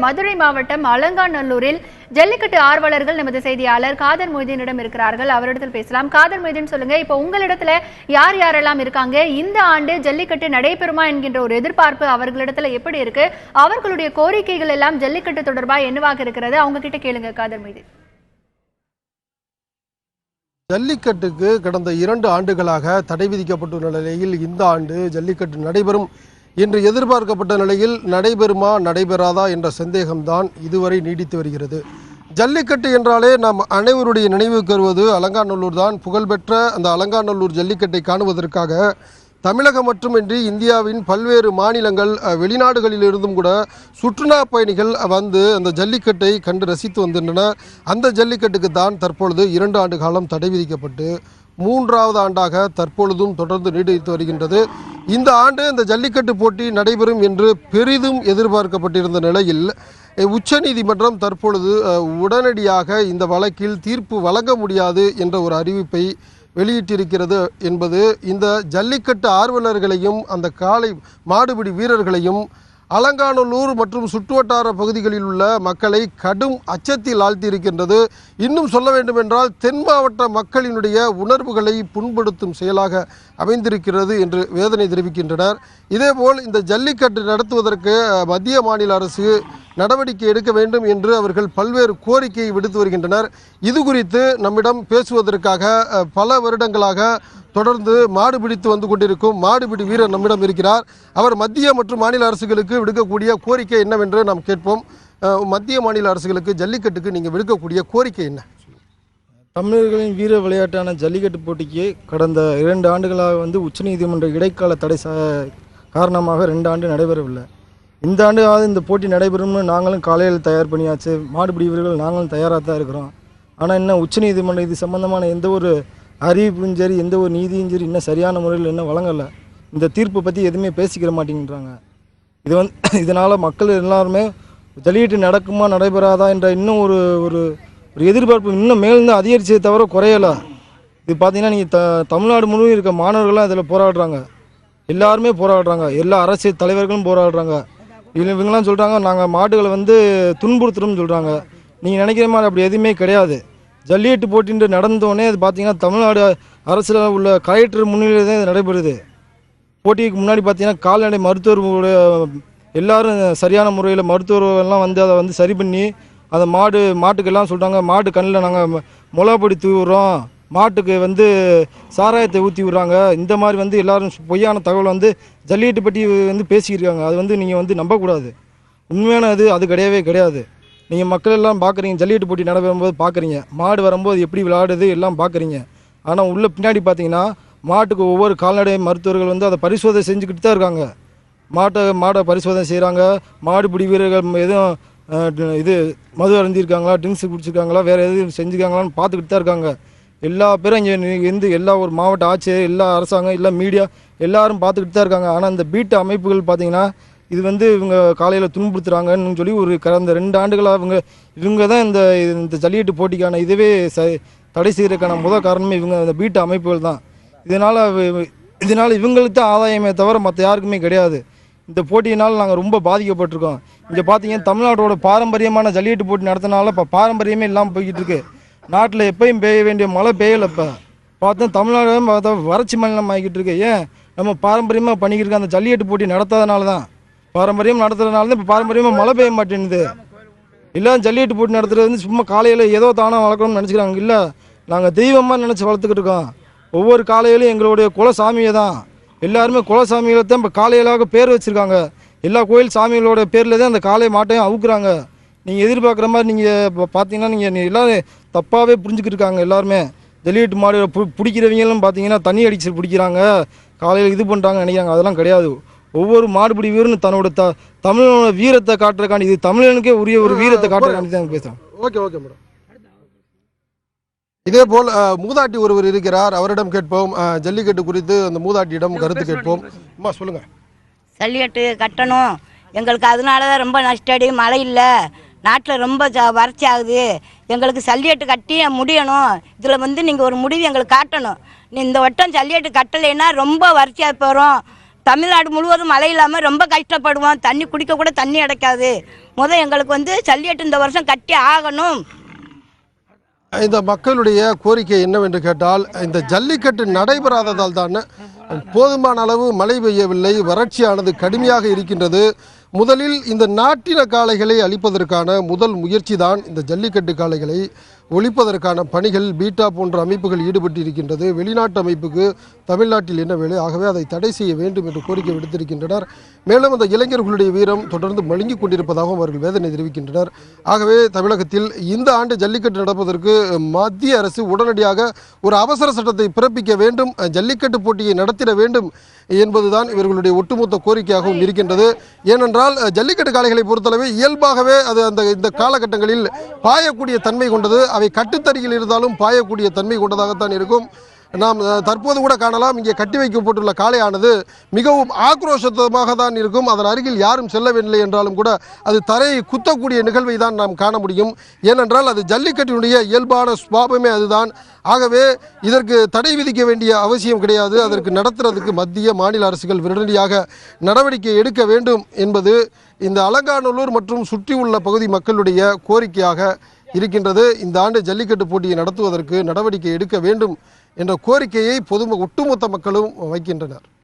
மதுரை மாவட்டம் அலங்காநல்லூரில் ஜல்லிக்கட்டு ஆர்வலர்கள் நமது செய்தியாளர் காதர் மொய்தீனிடம் இருக்கிறார்கள். அவரிடத்தில் பேசலாம். காதர் மொய்தீன், சொல்லுங்க, இப்போ உங்களிடத்துல யார் யாரெல்லாம் இருக்காங்க? இந்த ஆண்டு ஜல்லிக்கட்டு நடைபெறுமா என்கின்ற ஒரு எதிர்பார்ப்பு அவர்களிடத்துல எப்படி இருக்கு? அவர்களுடைய கோரிக்கைகள் எல்லாம் ஜல்லிக்கட்டு தொடர்பா என்னவாக இருக்கிறது? அவங்க கிட்ட கேளுங்க காதர் மொய்தீன். ஜல்லிக்கட்டுக்கு கடந்த 2 ஆண்டுகளாக தடை விதிக்கப்பட்டுள்ள நிலையில் இந்த ஆண்டு ஜல்லிக்கட்டு நடைபெறும் என்று எதிர்பார்க்கப்பட்ட நிலையில் நடைபெறுமா நடைபெறாதா என்ற சந்தேகம்தான் இதுவரை நீடித்து வருகிறது. ஜல்லிக்கட்டு என்றாலே நாம் அனைவருடைய நினைவுக்கு வருவது அலங்காநல்லூர் தான். புகழ்பெற்ற அந்த அலங்காநல்லூர் ஜல்லிக்கட்டை காணுவதற்காக தமிழகம் மட்டுமின்றி இந்தியாவின் பல்வேறு மாநிலங்கள், வெளிநாடுகளிலிருந்தும் கூட சுற்றுலா பயணிகள் வந்து அந்த ஜல்லிக்கட்டை கண்டு ரசித்து வந்திருந்தனர். அந்த ஜல்லிக்கட்டுக்கு தான் தற்பொழுது 2 ஆண்டு காலம் தடை விதிக்கப்பட்டு 3வது ஆண்டாக தற்பொழுதும் தொடர்ந்து நீடித்து வருகின்றது. இந்த ஆண்டு இந்த ஜல்லிக்கட்டு போட்டி நடைபெறும் என்று பெரிதும் எதிர்பார்க்கப்பட்டிருந்த நிலையில் உச்சநீதிமன்றம் தற்பொழுது உடனடியாக இந்த வழக்கில் தீர்ப்பு வழங்க முடியாது என்ற ஒரு அறிவிப்பை வெளியிட்டிருக்கிறது என்பது இந்த ஜல்லிக்கட்டு ஆர்வலர்களையும் அந்த காளை மாடுபிடி வீரர்களையும் அலங்காநல்லூர் மற்றும் சுற்றுவட்டார பகுதிகளில் உள்ள மக்களை கடும் அச்சத்தில் ஆழ்த்தியிருக்கின்றது. இன்னும் சொல்ல வேண்டுமென்றால் தென் மாவட்ட மக்களினுடைய உணர்வுகளை புண்படுத்தும் செயலாக அமைந்திருக்கிறது என்று வேதனை தெரிவிக்கின்றனர். இதேபோல் இந்த ஜல்லிக்கட்டு நடத்துவதற்கு மத்திய மாநில அரசு நடவடிக்கை எடுக்க வேண்டும் என்று அவர்கள் பல்வேறு கோரிக்கையை விடுத்து வருகின்றனர். இது குறித்து நம்மிடம் பேசுவதற்காக பல வருடங்களாக தொடர்ந்து மாடு பிடித்து வந்து கொண்டிருக்கும் மாடுபிடி வீரர் நம்மிடம் இருக்கிறார். அவர் மத்திய மற்றும் மாநில அரசுகளுக்கு விடுக்கக்கூடிய கோரிக்கை என்னவென்று நாம் கேட்போம். மத்திய மாநில அரசுகளுக்கு ஜல்லிக்கட்டுக்கு நீங்கள் விடுக்கக்கூடிய கோரிக்கை என்ன? தமிழர்களின் வீர விளையாட்டான ஜல்லிக்கட்டு போட்டிக்கு கடந்த 2 ஆண்டுகளாக உச்சநீதிமன்ற இடைக்கால தடை காரணமாக 2 ஆண்டு நடைபெறவில்லை. இந்த ஆண்டு இந்த போட்டி நடைபெறும்னு நாங்களும் காலையில் தயார் பண்ணியாச்சு. மாடுபிடி வீரர்கள் நாங்களும் தயாராக தான் இருக்கிறோம். ஆனால் இன்னும் உச்சநீதிமன்றம் இது சம்பந்தமான எந்த ஒரு அறிவிப்பும் சரி, எந்த ஒரு நீதியும் சரி இன்னும் சரியான முறையில் இன்னும் வழங்கலை. இந்த தீர்ப்பை பற்றி எதுவுமே பேசிக்கிற மாட்டேங்கிறாங்க. இதனால் மக்கள் எல்லாருமே ஜல்லிக்கட்டு நடக்குமா நடைபெறாதா என்ற இன்னும் ஒரு ஒரு எதிர்பார்ப்பு இன்னும் மேலிருந்து அதிகரிச்சதை தவிர குறையலை. இது பார்த்தீங்கன்னா நீங்கள் தமிழ்நாடு முழுவதும் இருக்க மாணவர்கள்லாம் இதில் போராடுறாங்க. எல்லாருமே போராடுறாங்க. எல்லா அரசியல் தலைவர்களும் போராடுறாங்க. இவங்கெல்லாம் சொல்கிறாங்க நாங்கள் மாடுகளை துன்புறுத்துறோம்னு சொல்கிறாங்க. நீங்கள் நினைக்கிற மாதிரி அப்படி எதுவுமே கிடையாது. ஜல்லிக்கட்டு போட்டின்று நடந்தோடனே அது பார்த்தீங்கன்னா தமிழ்நாடு அரசில் உள்ள கலெக்டர் முன்னிலையில் தான் இது நடைபெறுது. போட்டிக்கு முன்னாடி பார்த்தீங்கன்னா கால்நடை மருத்துவர்களுடைய எல்லாரும் சரியான முறையில் மருத்துவர்கள்லாம் அதை சரி பண்ணி அந்த மாட்டுக்கெல்லாம் சொல்கிறாங்க, மாட்டு கண்ணில் நாங்கள் மிளகாப்பொடி தூவி விடுறோம், மாட்டுக்கு சாராயத்தை ஊற்றி விடுறாங்க. இந்த மாதிரி எல்லாரும் பொய்யான தகவல் ஜல்லிக்கட்டு பற்றி பேசியிருக்காங்க. அது நீங்கள் நம்பக்கூடாது. உண்மையான அது கிடையவே கிடையாது. நீங்கள் மக்கள் எல்லாம் பார்க்குறீங்க, ஜல்லிக்கட்டு போட்டி நடைபெறும்போது பார்க்குறீங்க, மாடு வரும்போது எப்படி விளையாடுது எல்லாம் பார்க்குறீங்க. ஆனால் உள்ள பின்னாடி பார்த்தீங்கன்னா மாட்டுக்கு ஒவ்வொரு கால்நடை மருத்துவர்கள் அதை பரிசோதனை செஞ்சுக்கிட்டு தான் இருக்காங்க. மாடை பரிசோதனை செய்கிறாங்க. மாடுபிடி வீரர்கள் எதுவும் மது அருந்திருக்காங்களா, ட்ரிங்க்ஸ் குடிச்சிருக்காங்களா, வேறு எதுவும் செஞ்சுருக்காங்களான்னு பார்த்துக்கிட்டு தான் இருக்காங்க. எல்லா பேரும் இங்கே எல்லா ஒரு மாவட்ட ஆட்சியர், எல்லா அரசாங்கம், எல்லா மீடியா எல்லாரும் பார்த்துக்கிட்டு தான் இருக்காங்க. ஆனால் இந்த பீட்டு அமைப்புகள் பார்த்தீங்கன்னா இது இவங்க காலையில் துன்புறுத்துறாங்கன்னு சொல்லி ஒரு கடந்த 2 ஆண்டுகளாக இவங்க தான் இந்த ஜல்லிக்கட்டு போட்டிக்கான இதுவே தடை செய்கிறதுக்கான முதல் காரணமே இவங்க இந்த பீட்டு அமைப்புகள் தான். இதனால் இவங்களுக்கு தான் ஆதாயமே தவிர மற்ற யாருக்குமே கிடையாது. இந்த போட்டியினால் நாங்கள் ரொம்ப பாதிக்கப்பட்டிருக்கோம். இங்கே பார்த்தீங்கன்னா தமிழ்நாட்டோட பாரம்பரியமான ஜல்லிக்கட்டு போட்டி நடத்தினால இப்போ பாரம்பரியமே இல்லாமல் போய்கிட்டு இருக்கு. நாட்டில் எப்பயும் பெய்ய வேண்டிய மழை பெய்யலை. இப்போ பார்த்தா தமிழ்நாடு பார்த்தா வறட்சி மாநிலம் ஆகிக்கிட்டு இருக்கு. ஏன் நம்ம பாரம்பரியமாக பண்ணிக்கிட்டு இருக்க அந்த ஜல்லிக்கட்டு போட்டி நடத்தாதனால தான், பாரம்பரியம் நடத்துறதுனால தான் இப்போ பாரம்பரியமாக மழை பெய்ய மாட்டேங்குது. இல்லை ஜல்லிக்கட்டு போட்டி நடத்துறது சும்மா காலையில் ஏதோ தானே வளர்க்கணும்னு நினச்சிக்கிறாங்க. இல்லை, நாங்கள் தெய்வமாக நினச்சி வளர்த்துக்கிட்டு இருக்கோம். ஒவ்வொரு காலையிலும் எங்களுடைய குலசாமியை தான், எல்லாருமே குலசாமிகளை தான் இப்போ காலையிலாக பேர் வச்சுருக்காங்க. எல்லா கோயில் சாமிகளோட பேரில் தான் அந்த காலை மாட்டையும் அவுக்குறாங்க. நீங்கள் எதிர்பார்க்குற மாதிரி நீங்கள் இப்போ பார்த்தீங்கன்னா நீங்கள் எல்லோரும் தப்பாகவே புரிஞ்சுக்கிட்டு இருக்காங்க. எல்லாருமே ஜல்லிக்கட்டு மாடு பிடிக்கிறவங்களும் பார்த்தீங்கன்னா தண்ணி அடிச்சு பிடிக்கிறாங்க, காலையில் இது பண்ணுறாங்க நினைக்கிறாங்க. அதெல்லாம் கிடையாது. ஒவ்வொரு மாடுபிடி வீரனும் தன்னோட தமிழனோட வீரத்தை காட்டுறக்காண்டி, இது தமிழனுக்கே உரிய ஒரு வீரத்தை காட்டுறக்காண்டி தான் பேசுகிறோம். Okay madam. இதேபோல் மூதாட்டி ஒருவர் இருக்கிறார், அவரிடம் கேட்போம். ஜல்லிக்கட்டு குறித்து அந்த மூதாட்டியிடம் கருத்து கேட்போம். அம்மா சொல்லுங்க. ஜல்லிக்கட்டு கட்டணும், எங்களுக்கு அதனால தான் ரொம்ப நஷ்டடி. மழை இல்லை, நாட்டில் ரொம்ப வறட்சி ஆகுது. எங்களுக்கு ஜல்லிக்கட்டு கட்டி முடியணும். இதில் நீங்கள் ஒரு முடிவு எங்களுக்கு காட்டணும். இந்த வட்டம் ஜல்லிக்கட்டு கட்டலைன்னா ரொம்ப வறட்சியாக போகிறோம். தமிழ்நாடு முழுவதும் மழை இல்லாமல் ரொம்ப கஷ்டப்படுவோம். தண்ணி குடிக்க கூட தண்ணி கிடைக்காது. எங்களுக்கு வந்து ஜல்லிக்கட்டு இந்த வருஷம் கட்டி ஆகணும். இந்த மக்களுடைய கோரிக்கை என்னவென்று கேட்டால், இந்த ஜல்லிக்கட்டு நடைபெறாததால் தான் போதுமான அளவு மழை பெய்யவில்லை, வறட்சியானது கடுமையாக இருக்கின்றது. முதலில் இந்த நாட்டின காளைகளை அழிப்பதற்கான முதல் முயற்சி தான் இந்த ஜல்லிக்கட்டு காளைகளை ஒழிப்பதற்கான பணிகள் பீட்டா போன்ற அமைப்புகள் ஈடுபட்டு இருக்கின்றது. வெளிநாட்டு அமைப்புக்கு தமிழ்நாட்டில் என்ன வேலை, ஆகவே அதை தடை செய்ய வேண்டும் என்று கோரிக்கை விடுத்திருக்கின்றனர். மேலும் அந்த இளைஞர்களுடைய வீரம் தொடர்ந்து மழுங்கிக் கொண்டிருப்பதாகவும் அவர்கள் வேதனை தெரிவிக்கின்றனர். ஆகவே தமிழகத்தில் இந்த ஆண்டு ஜல்லிக்கட்டு நடப்பதற்கு மத்திய அரசு உடனடியாக ஒரு அவசர சட்டத்தை பிறப்பிக்க வேண்டும், ஜல்லிக்கட்டு போட்டியை நடத்திட வேண்டும் என்பதுதான் இவர்களுடைய ஒட்டுமொத்த கோரிக்கையாகவும் இருக்கின்றது. ஏனென்றால் ஜல்லிக்கட்டு காளைகளை பொறுத்தளவு இயல்பாகவே அது இந்த காலகட்டங்களில் பாயக்கூடிய தன்மை கொண்டது. அவை கட்டுத்தறியில் இருந்தாலும் பாயக்கூடிய தன்மை கொண்டதாகத்தான் இருக்கும். நாம் தற்போது கூட காணலாம், இங்கே கட்டி வைக்கப்பட்டுள்ள காளையானது மிகவும் ஆக்ரோஷமாக தான் இருக்கும். அதன் அருகில் யாரும் செல்லவில்லை என்றாலும் கூட அது தரையை குத்தக்கூடிய நிகழ்வை தான் நாம் காண முடியும். ஏனென்றால் அது ஜல்லிக்கட்டினுடைய இயல்பான சுபாவமே அதுதான். ஆகவே இதற்கு தடை விதிக்க வேண்டிய அவசியம் கிடையாது. அதற்கு நடத்துறதுக்கு மத்திய மாநில அரசுகள் உடனடியாக நடவடிக்கை எடுக்க வேண்டும் என்பது இந்த அலங்காநல்லூர் மற்றும் சுற்றியுள்ள பகுதி மக்களுடைய கோரிக்கையாக இருக்கின்றது. இந்த ஆண்டு ஜல்லிக்கட்டு போட்டியை நடத்துவதற்கு நடவடிக்கை எடுக்க வேண்டும் என்ற கோரிக்கையை ஒட்டுமொத்த மக்களும் வைக்கின்றனர்.